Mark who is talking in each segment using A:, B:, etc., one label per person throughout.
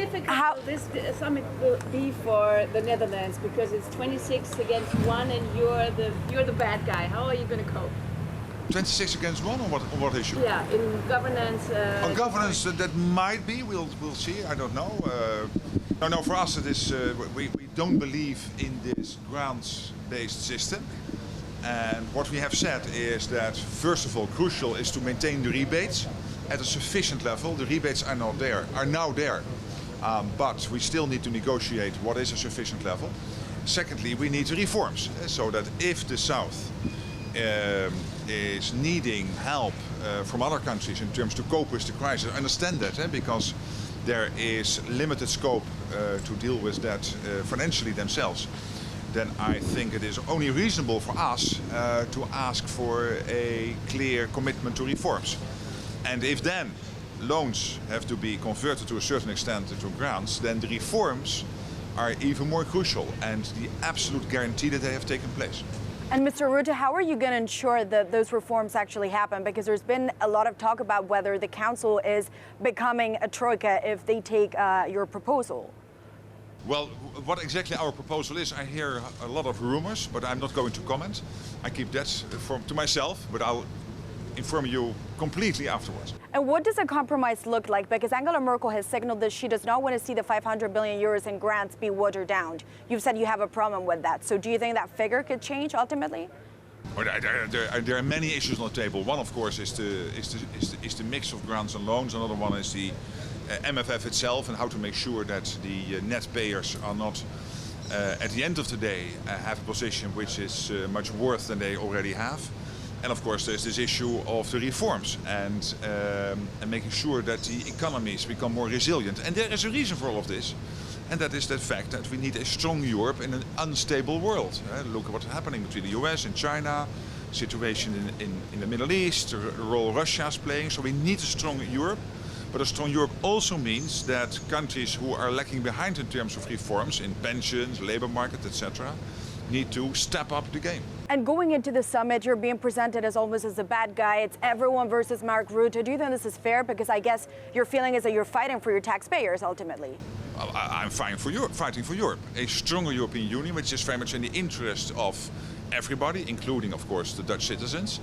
A: difficult will this summit will be for the Netherlands, because it's 26 against 1 and you're the bad guy. How are you going to cope?
B: 26 against 1 on what issue?
A: Yeah, in governance.
B: On governance, that might be. We'll see. I don't know. No. For us, it is. We don't believe in this grants-based system. And what we have said is that, first of all, crucial is to maintain the rebates at a sufficient level. The rebates are now there, but we still need to negotiate what is a sufficient level. Secondly, we need reforms, so that if the South is needing help from other countries in terms to cope with the crisis, I understand that, because there is limited scope to deal with that financially themselves, then I think it is only reasonable for us to ask for a clear commitment to reforms. And if then loans have to be converted to a certain extent into grants, then the reforms are even more crucial and the absolute guarantee that they have taken place.
C: And Mr. Rutte, how are you going to ensure that those reforms actually happen? Because there's been a lot of talk about whether the Council is becoming a troika if they take your proposal.
B: Well, what exactly our proposal is, I hear a lot of rumors, but I'm not going to comment. I keep that to myself, but I'll inform you completely afterwards.
C: And what does a compromise look like? Because Angela Merkel has signaled that she does not want to see the 500 billion euros in grants be watered down. You've said you have a problem with that. So do you think that figure could change ultimately?
B: Well, there are many issues on the table. One, of course, is the mix of grants and loans. Another one is the MFF itself and how to make sure that the net payers are not, at the end of the day, have a position which is much worse than they already have. And of course, there's this issue of the reforms and making sure that the economies become more resilient. And there is a reason for all of this, and that is the fact that we need a strong Europe in an unstable world. Look at what's happening between the US and China, situation in the Middle East, the role Russia is playing. So we need a strong Europe. But a strong Europe also means that countries who are lagging behind in terms of reforms in pensions, labor market, etc., need to step up the game.
C: And going into the summit, you're being presented as almost as a bad guy. It's everyone versus Mark Rutte. Do you think this is fair? Because I guess your feeling is that you're fighting for your taxpayers ultimately.
B: I'm fighting for Europe. A stronger European Union, which is very much in the interest of everybody, including, of course, the Dutch citizens.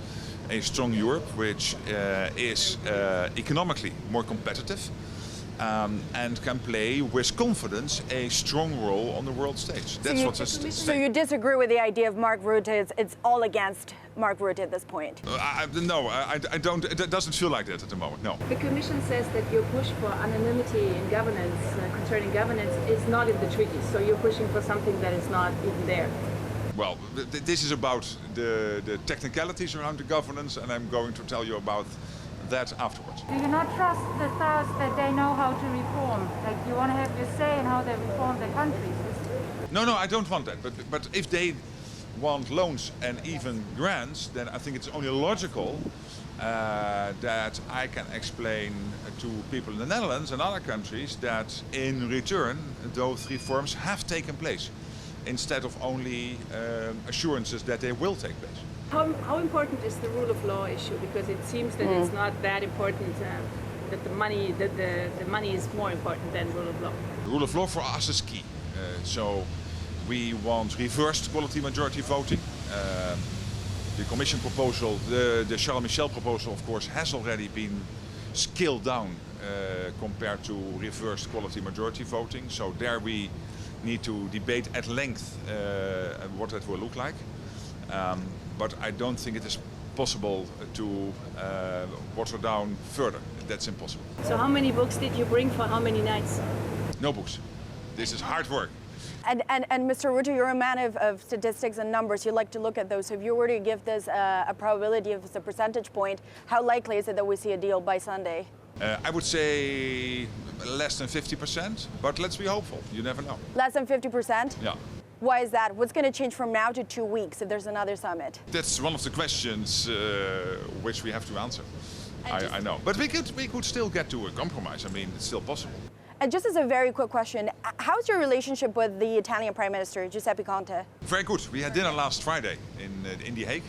B: A strong Europe, which is economically more competitive and can play with confidence a strong role on the world stage. That's what this is.
C: So you disagree with the idea of Mark Rutte? It's all against Mark Rutte at this point?
B: No, I don't. It doesn't feel like that at the moment, no.
A: The Commission says that your push for anonymity in governance, concerning governance, is not in the treaty. So you're pushing for something that is not even there.
B: Well, this is about the technicalities around the governance, and I'm going to tell you about that afterwards.
D: Do you not trust the South that they know how to reform? Like, you want to have your say in how they reform their countries?
B: No, I don't want that. But if they want loans and even grants, then I think it's only logical that I can explain to people in the Netherlands and other countries that in return those reforms have taken place, instead of only assurances that they will take place.
A: How important is the rule of law issue? Because it seems that it's not that important, that the money is more important than rule of law.
B: The rule of law for us is key. So we want reversed quality majority voting. The Commission proposal, the Charles Michel proposal, of course, has already been scaled down compared to reversed quality majority voting. So there we need to debate at length what that will look like. But I don't think it is possible to water down further. That's impossible.
A: So how many books did you bring for how many nights?
B: No books. This is hard work.
C: And Mr. Rutte, you're a man of statistics and numbers. You like to look at those. So if you were to give this a probability of a percentage point, how likely is it that we see a deal by Sunday?
B: I would say less than 50%, but let's be hopeful. You never know.
C: Less than 50%?
B: Yeah.
C: Why is that? What's going to change from now to 2 weeks if there's another summit?
B: That's one of the questions which we have to answer. I know. But we could still get to a compromise. I mean, it's still possible.
C: And just as a very quick question, how's your relationship with the Italian Prime Minister, Giuseppe Conte?
B: Very good. We had dinner last Friday in The Hague.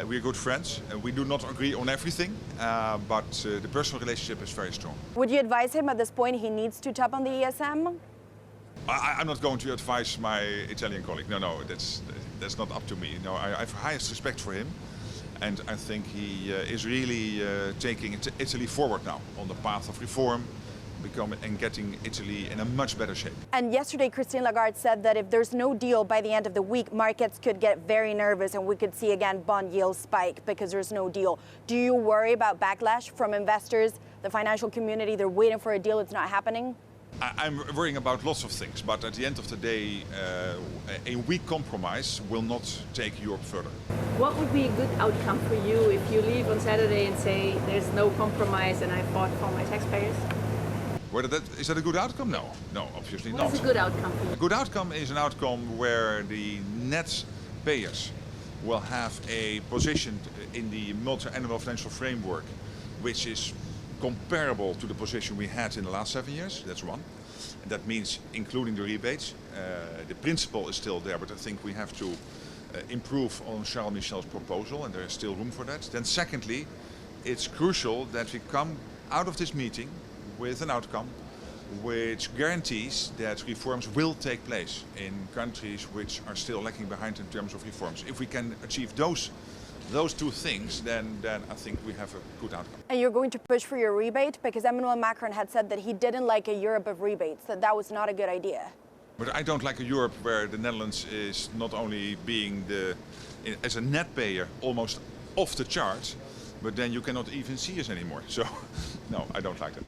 B: We are good friends. We do not agree on everything, but the personal relationship is very strong.
C: Would you advise him at this point he needs to tap on the ESM?
B: I'm not going to advise my Italian colleague. No, that's not up to me. No, I have highest respect for him, and I think he is really taking Italy forward now on the path of reform, and getting Italy in a much better shape.
C: And yesterday, Christine Lagarde said that if there's no deal by the end of the week, markets could get very nervous and we could see again bond yields spike because there's no deal. Do you worry about backlash from investors, the financial community? They're waiting for a deal, it's not happening?
B: I'm worrying about lots of things, but at the end of the day, a weak compromise will not take Europe further.
A: What would be a good outcome for you if you leave on Saturday and say there's no compromise and I fought for my taxpayers?
B: Is that a good outcome? No, obviously not.
A: What's a good outcome for you?
B: A good outcome is an outcome where the net payers will have a position in the multi-annual financial framework which is comparable to the position we had in the last 7 years. That's one. And that means including the rebates. The principle is still there, but I think we have to improve on Charles Michel's proposal, and there is still room for that. Then secondly, it's crucial that we come out of this meeting with an outcome which guarantees that reforms will take place in countries which are still lagging behind in terms of reforms. If we can achieve those two things, then I think we have a good outcome.
C: And you're going to push for your rebate? Because Emmanuel Macron had said that he didn't like a Europe of rebates, that was not a good idea.
B: But I don't like a Europe where the Netherlands is not only being as a net payer almost off the chart, but then you cannot even see us anymore. So no, I don't like that.